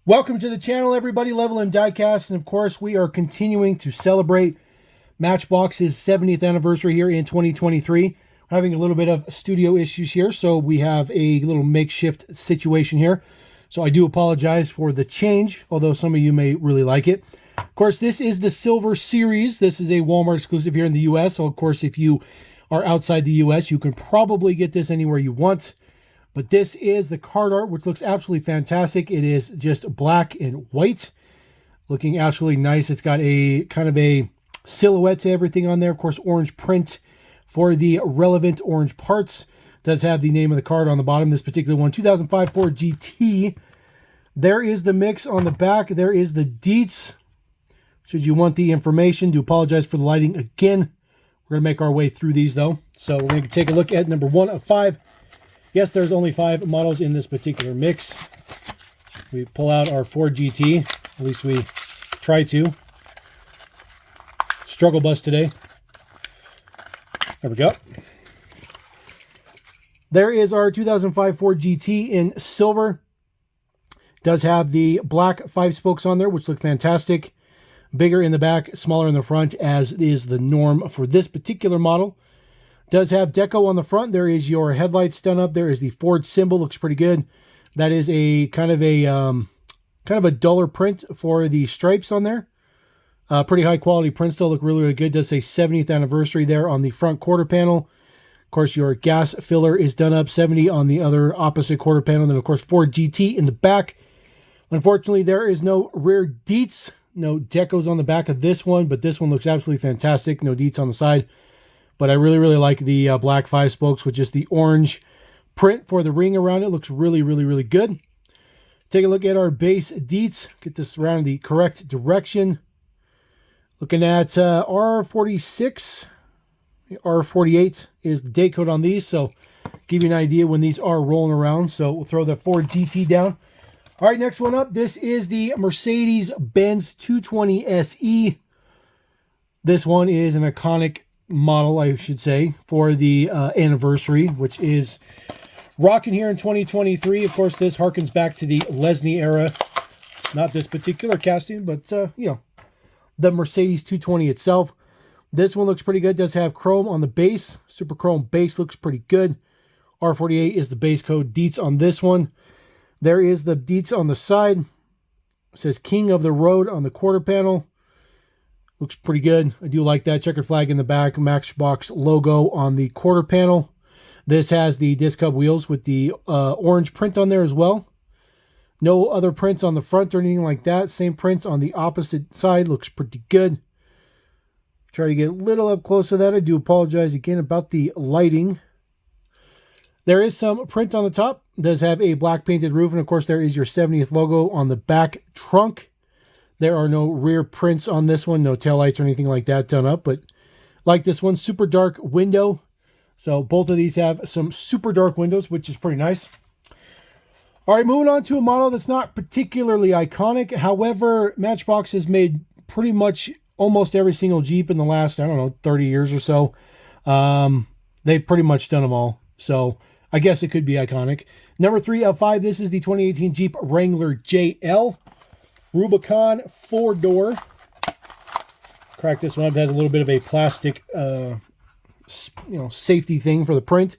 Welcome to the channel, everybody. Level M Diecast, and of course, we are continuing to celebrate Matchbox's 70th anniversary here in 2023. We're having a little bit of studio issues here, so we have a little makeshift situation here. So I do apologize for the change, although some of you may really like it. Of course, this is the Silver Series. This is a Walmart exclusive here in the U.S. So, of course, if you are outside the U.S., you can probably get this anywhere you want. But this is the card art, which looks absolutely fantastic. It is just black and white, looking absolutely nice. It's got a kind of a silhouette to everything on there. Of course, orange print for the relevant orange parts. Does have the name of the card on the bottom. This particular one, 2005 Ford GT. There is the mix on the back. There is the deets. Should you want the information, do apologize for the lighting again. We're going to make our way through these, though. So we're going to take a look at number 1 of 5. Yes, there's only 5 models in this particular mix. We pull out our Ford GT. At least we try to. Struggle bus today. There we go. There is our 2005 Ford GT in silver. Does have the black 5 spokes on there, which look fantastic. Bigger in the back, smaller in the front, as is the norm for this particular model. Does have deco on the front. There is your headlights done up. There is the Ford symbol. Looks pretty good. That is a kind of a duller print for the stripes on there. Pretty high quality print. Still look really, really good. Does say 70th anniversary there on the front quarter panel. Of course, your gas filler is done up 70 on the other opposite quarter panel. And then, of course, Ford GT in the back. Unfortunately, there is no rear deets. No decos on the back of this one, but this one looks absolutely fantastic. No deets on the side. But I really, really like the black 5 spokes with just the orange print for the ring around it. Looks really, really, really good. Take a look at our base deets. Get this around the correct direction. Looking at R46, R48 is the date code on these. So give you an idea when these are rolling around. So we'll throw the Ford GT down. All right, next one up. This is the Mercedes-Benz 220 SE. This one is an iconic model, I should say, for the anniversary, which is rocking here in 2023. Of course, this harkens back to the Lesney era. Not this particular casting, but, you know, the Mercedes 220 itself. This one looks pretty good. Does have chrome on the base. Super chrome base looks pretty good. R48 is the base code. Deets on this one. There is the deets on the side. It says King of the Road on the quarter panel. Looks pretty good. I do like that. Checkered flag in the back. Matchbox logo on the quarter panel. This has the disc hub wheels with the orange print on there as well. No other prints on the front or anything like that. Same prints on the opposite side. Looks pretty good. Try to get a little up close to that. I do apologize again about the lighting. There is some print on the top. It does have a black painted roof. And of course, there is your 70th logo on the back trunk. There are no rear prints on this one. No taillights or anything like that done up. But like this one, super dark window. So both of these have some super dark windows, which is pretty nice. All right, moving on to a model that's not particularly iconic. However, Matchbox has made pretty much almost every single Jeep in the last, I don't know, 30 years or so. They've pretty much done them all. So I guess it could be iconic. Number 3 of 5, this is the 2018 Jeep Wrangler JL. Rubicon 4-door. Crack this one up. It has a little bit of a plastic safety thing for the print.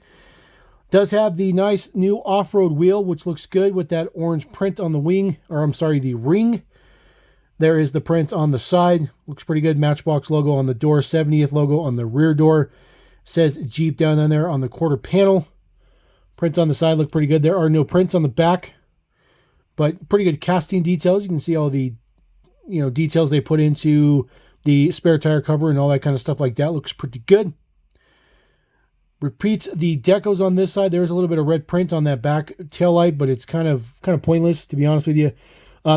Does have the nice new off-road wheel, which looks good with that orange print on the wing, or I'm sorry, the ring. There is the print on the side. Looks pretty good. Matchbox logo on the door. 70th logo on the rear door. Says Jeep down on there on the quarter panel. Prints on the side look pretty good. There are no prints on the back, but pretty good casting details. You can see all the, details they put into the spare tire cover and all that kind of stuff like that. Looks pretty good. Repeats the decos on this side. There's a little bit of red print on that back taillight, but it's kind of pointless, to be honest with you.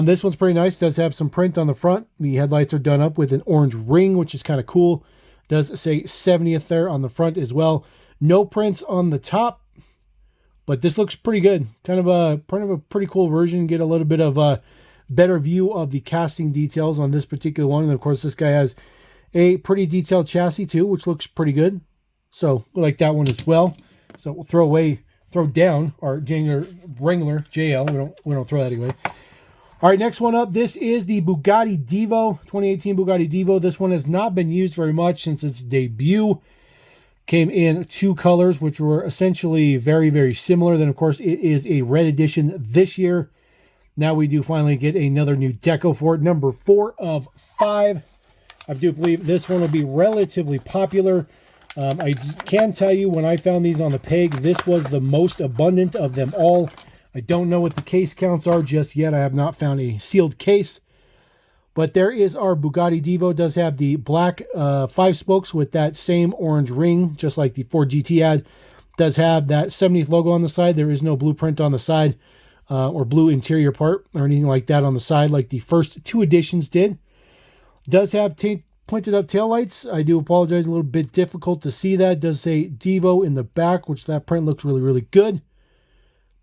This one's pretty nice. Does have some print on the front. The headlights are done up with an orange ring, which is kind of cool. Does say 70th there on the front as well. No prints on the top, but this looks pretty good. Kind of a pretty cool version. Get a little bit of a better view of the casting details on this particular one. And of course, this guy has a pretty detailed chassis too, which looks pretty good. So we like that one as well. So we'll throw down our Wrangler JL. We don't throw that away. All right, next one up. This is the Bugatti Divo, 2018 Bugatti Divo. This one has not been used very much since its debut. Came in 2 colors, which were essentially very, very similar. Then, of course, it is a red edition this year. Now we do finally get another new deco for it. Number 4 of 5. I do believe this one will be relatively popular. I can tell you when I found these on the peg, this was the most abundant of them all. I don't know what the case counts are just yet. I have not found a sealed case. But there is our Bugatti Divo. It does have the black 5 spokes with that same orange ring, just like the Ford GT ad. It does have that 70th logo on the side. There is no blueprint on the side or blue interior part or anything like that on the side like the first 2 editions did. It does have pointed up taillights. I do apologize, a little bit difficult to see that. It does say Divo in the back, which that print looks really, really good.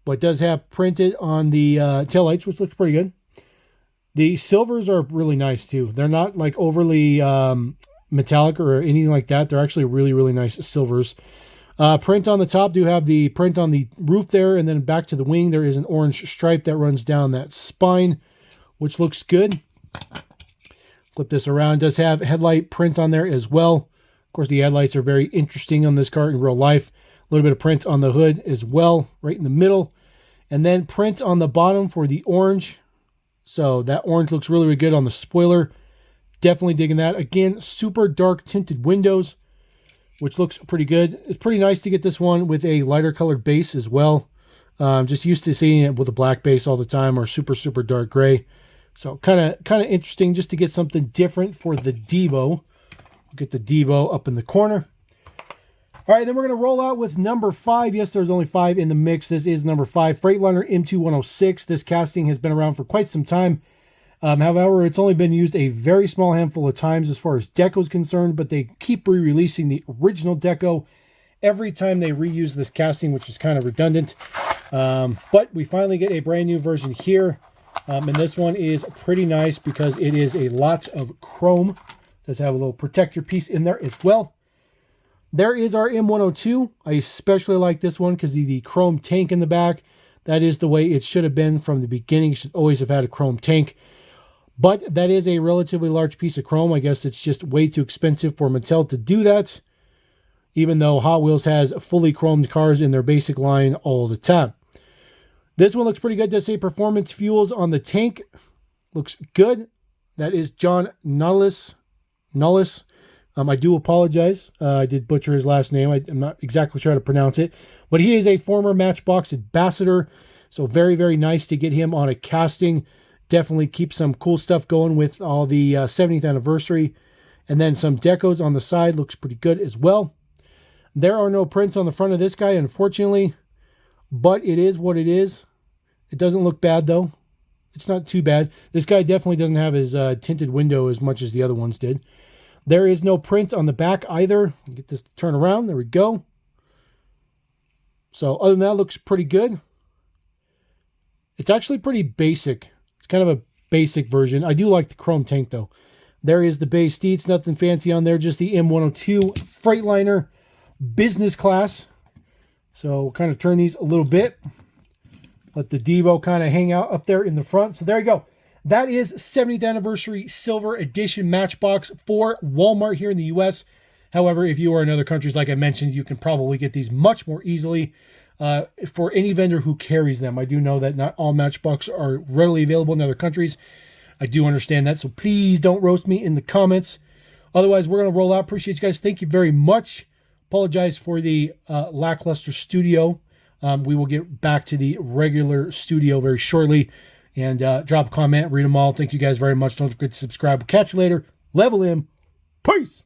But it does have printed on the taillights, which looks pretty good. The silvers are really nice too. They're not like overly metallic or anything like that. They're actually really, really nice silvers. Print on the top, do have the print on the roof there, and then back to the wing there is an orange stripe that runs down that spine, which looks good. Flip this around. It does have headlight print on there as well. Of course, the headlights are very interesting on this car in real life. A little bit of print on the hood as well, right in the middle. And then print on the bottom for the orange. So that orange looks really, really good on the spoiler. Definitely digging that. Again, super dark tinted windows, which looks pretty good. It's pretty nice to get this one with a lighter colored base as well. Just used to seeing it with a black base all the time or super, super dark gray. So kind of interesting just to get something different for the Divo. Get the Divo up in the corner. All right, then we're going to roll out with number 5. Yes, there's only 5 in the mix. This is number 5, Freightliner M2 106. This casting has been around for quite some time. However, it's only been used a very small handful of times as far as deco is concerned, but they keep re-releasing the original deco every time they reuse this casting, which is kind of redundant. But we finally get a brand new version here. And this one is pretty nice because it is a lot of chrome. It does have a little protector piece in there as well. There is our M102. I especially like this one because the chrome tank in the back. That is the way it should have been from the beginning. It should always have had a chrome tank. But that is a relatively large piece of chrome. I guess it's just way too expensive for Mattel to do that. Even though Hot Wheels has fully chromed cars in their basic line all the time. This one looks pretty good. It does say Performance Fuels on the tank. Looks good. That is John Nullis. I do apologize. I did butcher his last name. I'm not exactly sure how to pronounce it. But he is a former Matchbox ambassador. So very, very nice to get him on a casting. Definitely keep some cool stuff going with all the 70th anniversary. And then some decos on the side. Looks pretty good as well. There are no prints on the front of this guy, unfortunately. But it is what it is. It doesn't look bad, though. It's not too bad. This guy definitely doesn't have his tinted window as much as the other ones did. There is no print on the back either. Get this to turn around. There we go. So other than that, looks pretty good. It's actually pretty basic. It's kind of a basic version. I do like the chrome tank, though. There is the base seats. Nothing fancy on there. Just the M102 Freightliner business class. So we'll kind of turn these a little bit. Let the Divo kind of hang out up there in the front. So there you go. That is 70th Anniversary Silver Edition Matchbox for Walmart here in the U.S. However, if you are in other countries, like I mentioned, you can probably get these much more easily for any vendor who carries them. I do know that not all Matchbox are readily available in other countries. I do understand that, so please don't roast me in the comments. Otherwise, we're going to roll out. Appreciate you guys. Thank you very much. Apologize for the lackluster studio. We will get back to the regular studio very shortly. And drop a comment, read them all. Thank you guys very much. Don't forget to subscribe. We'll catch you later. Level M. Peace.